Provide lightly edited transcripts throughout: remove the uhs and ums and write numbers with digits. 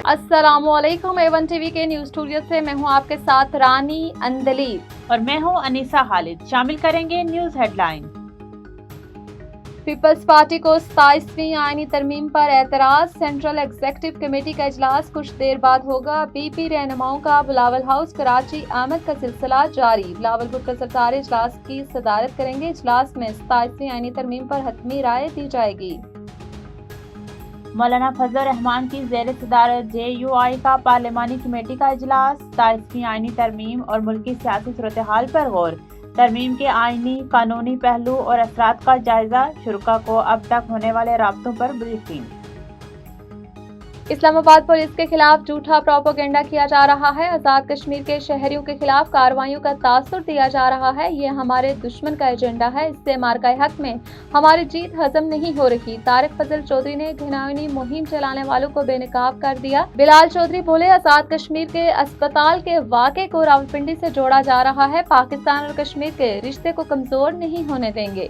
अस्सलामुअलैकुम A1 TV के news studio से मैं हूं आपके साथ रानी अंदलीब और मैं हूं अनीसा खालिद। शामिल करेंगे न्यूज हेडलाइन। पीपल्स पार्टी को 27वीं आईनी तरमीम पर एतराज, सेंट्रल एग्जीक्यूटिव कमेटी का इजलास कुछ देर बाद होगा। पीपी रहनुमाओं का बिलावल हाउस कराची आमद का सिलसिला जारी। बिलावल भुट्टो सरकार इजलास की सदारत करेंगे। इजलास में 27वीं आईनी तरमीम पर हतमी राय दी जाएगी। मौलाना फजल रहमान की ज़ेर सदारत JUI का पार्लिमानी कमेटी का इजलास, 27वीं आईनी तरमीम और मुल्की सियासी सूरत-ए-हाल पर गौर, तरमीम के आईनी कानूनी पहलू और असरात का जायजा, शुरका को अब तक होने वाले राब्तों पर ब्रीफिंग। इस्लामाबाद पुलिस के खिलाफ झूठा प्रोपेगेंडा किया जा रहा है। आज़ाद कश्मीर के शहरियों के खिलाफ कार्रवाइयों का तासुर दिया जा रहा है। ये हमारे दुश्मन का एजेंडा है। इससे मार्का हक में हमारी जीत हजम नहीं हो रही। तारिक फजल चौधरी ने घिनौनी मुहिम चलाने वालों को बेनकाब कर दिया। बिलाल चौधरी बोले, आज़ाद कश्मीर के अस्पताल के वाक़े को रावलपिंडी से जोड़ा जा रहा है। पाकिस्तान और कश्मीर के रिश्ते को कमजोर नहीं होने देंगे।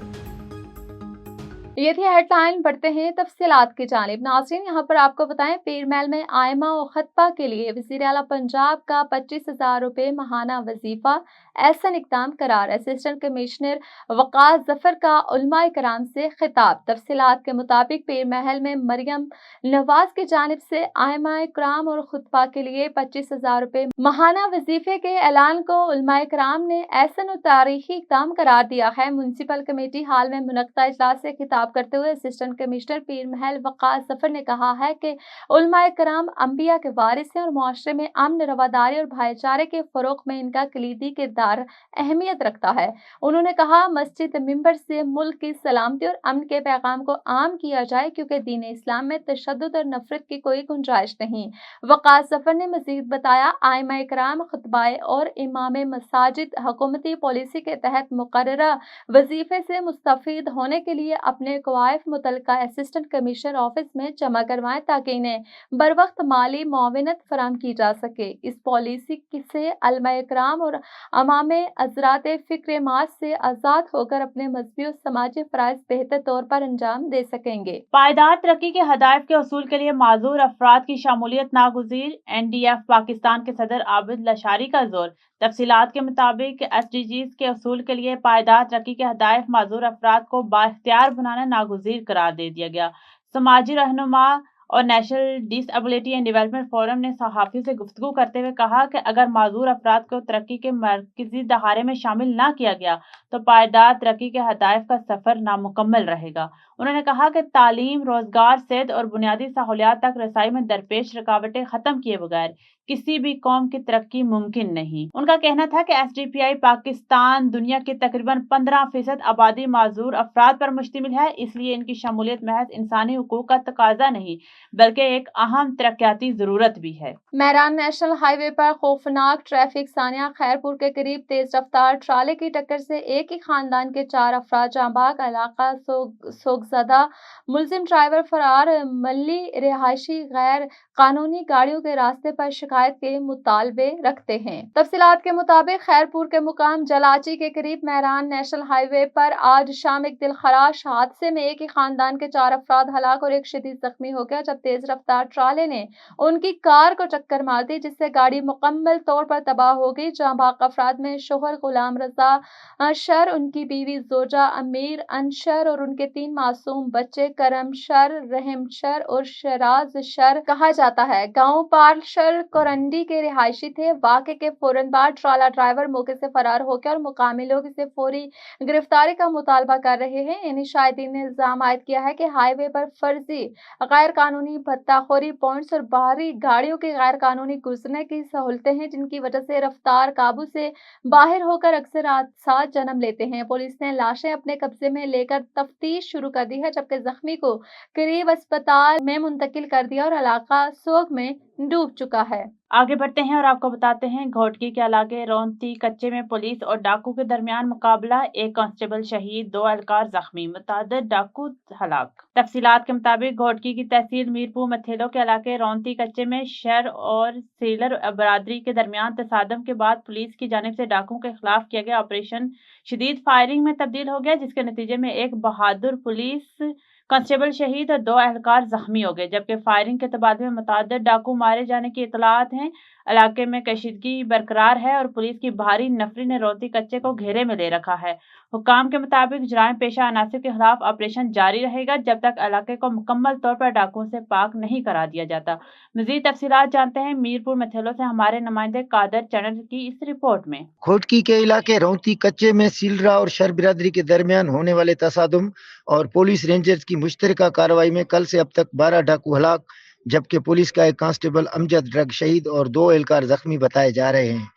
ये थी हेडलाइन। बढ़ते हैं तफसीलात की जानिब। नाज़रीन, यहाँ पर आपको बताएं, पीर महल में आयमा और खतबा के लिए वज़ीर आला पंजाब का 25,000 रुपये माहाना वजीफा एहसन इक़दाम करार। असिस्टेंट कमिश्नर वक़ास ज़फ़र का उलमाए कराम से खिताब। तफसीलात के मुताबिक पीर महल में मरियम नवाज की जानिब से आयमा कराम और खुतबा के लिए 25,000 रुपये माहाना वजीफे के ऐलान को उलमाए कराम ने एहसन और तारीखी इक़दाम करार दिया है। म्यूनसिपल कमेटी हाल में मुनक़्क़दा इजलास से खिताब करते हुए असिस्टेंट कमिश्नर पीर महल वक़ास ज़फ़र ने कहा है कि उलमाए कराम अंबिया के वारिस हैं और मुआशरे में अमन, रवादारी और भाईचारे के फ़रोग़ में इनका कलीदी किरदार अहमियत रखता है। उन्होंने कहा, मस्जिद मिंबर से मुल्क की सलामती और अमन के पैगाम को आम किया जाए, क्योंकि दीन इस्लाम में तशद्दुद और नफरत की कोई गुंजाइश नहीं। वक़ास ज़फ़र ने मज़ीद बताया, आइमा कराम, खुतबाए और इमाम मसाजिद हुकूमती पॉलिसी के तहत मुकर्ररा वजीफे से मुस्तफ़ीद होने के लिए अपने कवायफ मुतल्लिका असिस्टेंट कमिश्नर ऑफिस में जमा करवाएं, ताकि इन्हें बर वक्त माली मुआवनत फराहम की जा सके। इस पॉलिसी से अलमा कराम और अमामे हज़रात फ़िक्र माज से आज़ाद होकर अपने मजहबी और समाजी फ़राइज़ बेहतर तौर पर अंजाम दे सकेंगे। पायदार तरक्की के हदायफ के असूल के लिए माजूर अफराद की शामूलियत नागुज़ीर, NDF पाकिस्तान के सदर आबिद लशारी का जोर। तफसीलात के मुताबिक SDGs के असूल के लिए पायदार तरक्की के हदायफ माजूर अफराद को बाइख्तियार बनाना नागुज़ीर करार दे दिया गया। समाजी रहनुमा और national disability and development forum ने सहाफ़ियों से गुफ्तगू करते हुए कहा कि अगर माजूर अफराद को तरक्की के मरकजी दहारे में शामिल न किया गया तो पायदार तरक्की के हदायफ का सफ़र नामुकम्मल रहेगा। उन्होंने कहा कि तालीम, रोजगार, सेहत और बुनियादी सहूलियात तक रसाई में दरपेश रुकावटें खत्म किए बगैर किसी भी कौम की तरक्की मुमकिन नहीं। उनका कहना था कि SDPI पाकिस्तान दुनिया की तकरीबन 15% आबादी माजूर अफराद पर मुश्तमिल है, इसलिए इनकी शमूलियत महज इंसानी हुकूक का तकाजा नहीं बल्कि एक अहम तरक्याती जरूरत भी है। मेहरान नेशनल हाईवे पर खौफनाक ट्रैफिक। सानिया खैरपुर के करीब तेज रफ्तार ट्राले की टक्कर से एक ही खानदान के 4 अफराद जाँ बाग। इलाका सोगज़दा, मुलजिम ड्राइवर फरार। मल्ली रिहायशी गैर कानूनी गाड़ियों के रास्ते पर शिकायत के मुतालबे रखते हैं। तफसीलात के मुताबिक खैरपुर के मुकाम जलाची के करीब मेहरान नेशनल हाईवे पर आज शाम एक दिलखराश हादसे में एक ही खानदान के 4 अफराद हलाक और एक शदीद जख्मी हो गया, जब तेज रफ्तार ट्राले ने उनकी कार को टक्कर मार दी, जिससे गाड़ी मुकम्मल तौर पर तबाह हो गई। जाँ बाग अफराद में शोहर गुलाम रजा शर, उनकी बीवी जोजा अमीर अनशर और उनके 3 मासूम बच्चे करम शर, रहम शर और शराज शर कहा जाता है। गांव पारशर कोरंडी के रिहायशी थे। वाक़े के फौरन बाद ट्राला ड्राइवर मौके से फरार हो गया और मुकामी लोग इसे फौरी गिरफ्तारी का मुतालबा कर रहे हैं। यानी शाहिदीन ने इल्जाम आयद किया है कि हाईवे पर फर्जी गैर कानूनी भत्ताखोरी पॉइंट्स और बाहरी गाड़ियों के गैर कानूनी गुजरने की सहूलतें हैं, जिनकी वजह से रफ्तार काबू से बाहर होकर अक्सर हादसात जन्म लेते हैं। पुलिस ने लाशें अपने कब्जे में लेकर तफ्तीश शुरू कर दी है, जबकि जख्मी को करीब अस्पताल में मुंतकिल कर दिया और इलाका सोग में डूब चुका है। आगे बढ़ते हैं और आपको बताते हैं, घोटकी के इलाके रोंती कच्चे में पुलिस और डाकू के दरमियान मुकाबला, एक कांस्टेबल शहीद, 2 एहलकार जख्मी, मुतअद्दिद डाकू हलाक। तफसीलात के मुताबिक घोटकी की तहसील मीरपुर मथेलो के इलाके रोंती कच्चे में शर और सीलर बरादरी के दरमियान तसादम के बाद पुलिस की जानिब से डाकुओं के खिलाफ किया गया ऑपरेशन शदीद फायरिंग में तब्दील हो गया, जिसके नतीजे में एक बहादुर पुलिस कांस्टेबल शहीद और 2 एहलकार जख्मी हो गए, जबकि फायरिंग के तबादले में मुतअद्दिद डाकू मारे जाने की इतलात हैं। इलाके में कशीदगी बरकरार है और पुलिस की भारी नफरी ने रोहती कच्चे को घेरे में ले रखा है। हुक्काम के मुताबिक जराइम पेशा अनासिर के खिलाफ ऑपरेशन जारी रहेगा जब तक इलाके को मुकम्मल तौर पर डाकुओं से पाक नहीं करा दिया जाता। मजीद तफसीलात जानते हैं मीरपुर मथेलो से हमारे नुमाइंदे कादर चनर की इस रिपोर्ट में। खोटकी के इलाके रौती कच्चे में सीलरा और शर बिरादरी के दरमियान होने वाले तसादुम और पुलिस रेंजर्स की मुश्तरका कार्रवाई में कल से अब तक 12 डाकू हलाक, जबकि पुलिस का एक कांस्टेबल अमजद ड्रग शहीद और 2 एहलकार जख्मी बताए जा रहे हैं।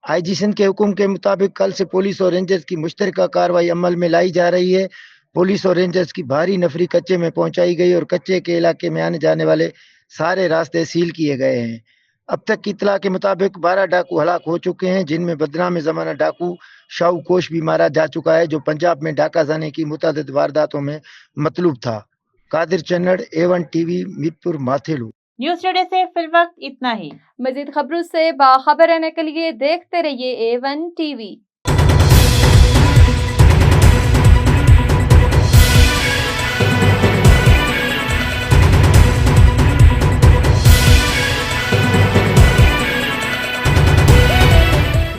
आईजी सिंध के हुक्म के मुताबिक कल से पुलिस और रेंजर्स की मुश्तरका कार्रवाई अमल में लाई जा रही है। पुलिस और रेंजर्स की भारी नफरी कच्चे में पहुंचाई गई और कच्चे के इलाके में आने जाने वाले सारे रास्ते सील किए गए हैं। अब तक की इत्तला के मुताबिक 12 डाकू हलाक हो चुके हैं, जिनमें बदनाम जमाना डाकू शाहू कोश भी मारा जा चुका है, जो पंजाब में डाका जाने की मुतअद्दिद वारदातों में मतलूब था। Qadir Channar, A1 TV, Mirpur Mathelo. News today से फिलवक्त इतना ही। मजीद खबरों से बाखबर रहने के लिए देखते रहिए A1 टीवी।